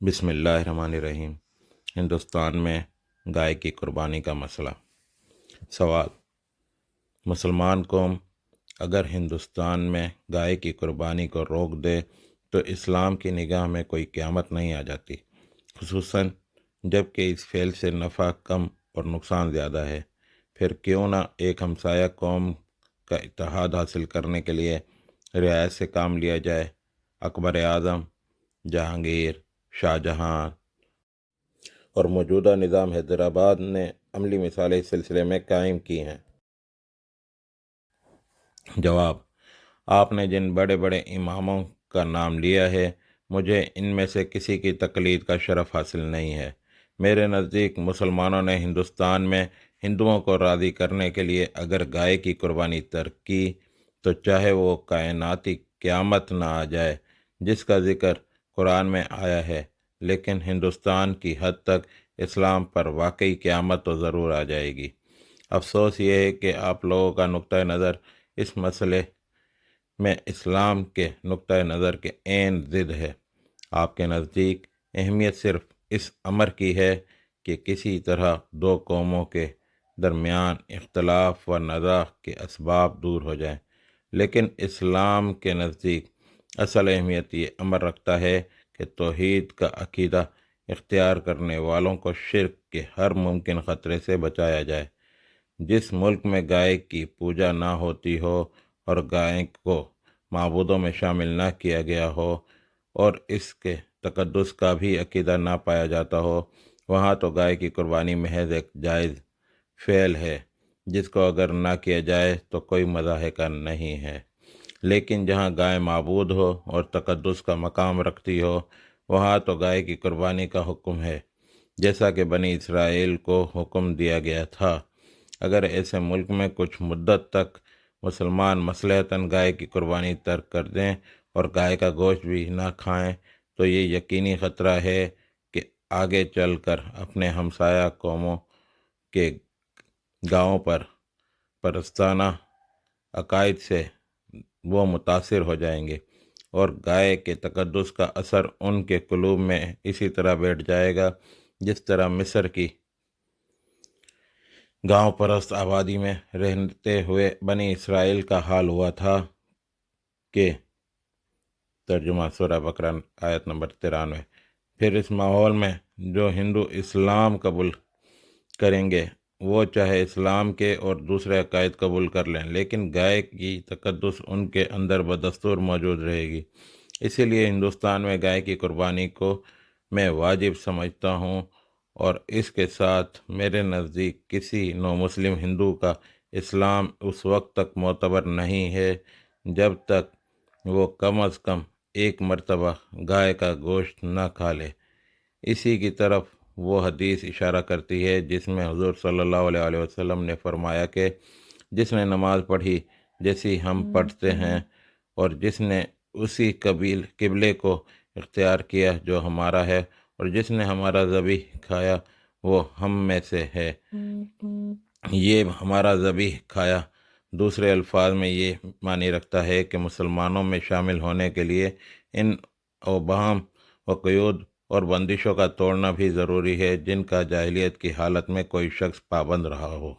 بسم اللہ الرحمن الرحیم۔ ہندوستان میں گائے کی قربانی کا مسئلہ۔ سوال: مسلمان قوم اگر ہندوستان میں گائے کی قربانی کو روک دے تو اسلام کی نگاہ میں کوئی قیامت نہیں آ جاتی، خصوصاً جب کہ اس فعل سے نفع کم اور نقصان زیادہ ہے۔ پھر کیوں نہ ایک ہمسایہ قوم کا اتحاد حاصل کرنے کے لیے رعایت سے کام لیا جائے۔ اکبر اعظم، جہانگیر، شاہ جہاں اور موجودہ نظام حیدرآباد نے عملی مثالیں اس سلسلے میں قائم کی ہیں۔ جواب: آپ نے جن بڑے بڑے اماموں کا نام لیا ہے، مجھے ان میں سے کسی کی تقلید کا شرف حاصل نہیں ہے۔ میرے نزدیک مسلمانوں نے ہندوستان میں ہندوؤں کو راضی کرنے کے لیے اگر گائے کی قربانی ترک کی تو چاہے وہ کائناتی قیامت نہ آ جائے جس کا ذکر قرآن میں آیا ہے، لیکن ہندوستان کی حد تک اسلام پر واقعی قیامت تو ضرور آ جائے گی۔ افسوس یہ ہے کہ آپ لوگوں کا نقطہ نظر اس مسئلے میں اسلام کے نقطہ نظر کے عین ضد ہے۔ آپ کے نزدیک اہمیت صرف اس امر کی ہے کہ کسی طرح دو قوموں کے درمیان اختلاف و نزاع کے اسباب دور ہو جائیں، لیکن اسلام کے نزدیک اصل اہمیت یہ امر رکھتا ہے کہ توحید کا عقیدہ اختیار کرنے والوں کو شرک کے ہر ممکن خطرے سے بچایا جائے۔ جس ملک میں گائے کی پوجا نہ ہوتی ہو اور گائے کو معبودوں میں شامل نہ کیا گیا ہو اور اس کے تقدس کا بھی عقیدہ نہ پایا جاتا ہو، وہاں تو گائے کی قربانی محض ایک جائز فعل ہے جس کو اگر نہ کیا جائے تو کوئی مضحکہ نہیں ہے۔ لیکن جہاں گائے معبود ہو اور تقدس کا مقام رکھتی ہو، وہاں تو گائے کی قربانی کا حکم ہے، جیسا کہ بنی اسرائیل کو حکم دیا گیا تھا۔ اگر ایسے ملک میں کچھ مدت تک مسلمان مصلحتاً گائے کی قربانی ترک کر دیں اور گائے کا گوشت بھی نہ کھائیں تو یہ یقینی خطرہ ہے کہ آگے چل کر اپنے ہمسایہ قوموں کے گاؤں پر پرستانہ عقائد سے وہ متاثر ہو جائیں گے اور گائے کے تقدس کا اثر ان کے قلوب میں اسی طرح بیٹھ جائے گا جس طرح مصر کی گاؤں پرست آبادی میں رہتے ہوئے بنی اسرائیل کا حال ہوا تھا کہ ترجمہ سورہ بقرہ آیت نمبر 93۔ پھر اس ماحول میں جو ہندو اسلام قبول کریں گے وہ چاہے اسلام کے اور دوسرے عقائد قبول کر لیں، لیکن گائے کی تقدس ان کے اندر بدستور موجود رہے گی۔ اسی لیے ہندوستان میں گائے کی قربانی کو میں واجب سمجھتا ہوں، اور اس کے ساتھ میرے نزدیک کسی نو مسلم ہندو کا اسلام اس وقت تک معتبر نہیں ہے جب تک وہ کم از کم ایک مرتبہ گائے کا گوشت نہ کھا لے۔ اسی کی طرف وہ حدیث اشارہ کرتی ہے جس میں حضور صلی اللہ علیہ وسلم نے فرمایا کہ جس نے نماز پڑھی جیسی ہم پڑھتے ہیں اور جس نے اسی قبلے کو اختیار کیا جو ہمارا ہے اور جس نے ہمارا ذبیح کھایا وہ ہم میں سے ہے۔ یہ ہمارا ذبیح کھایا دوسرے الفاظ میں یہ معنی رکھتا ہے کہ مسلمانوں میں شامل ہونے کے لیے ان اوہام و قیود اور بندشوں کا توڑنا بھی ضروری ہے جن کا جاہلیت کی حالت میں کوئی شخص پابند رہا ہو۔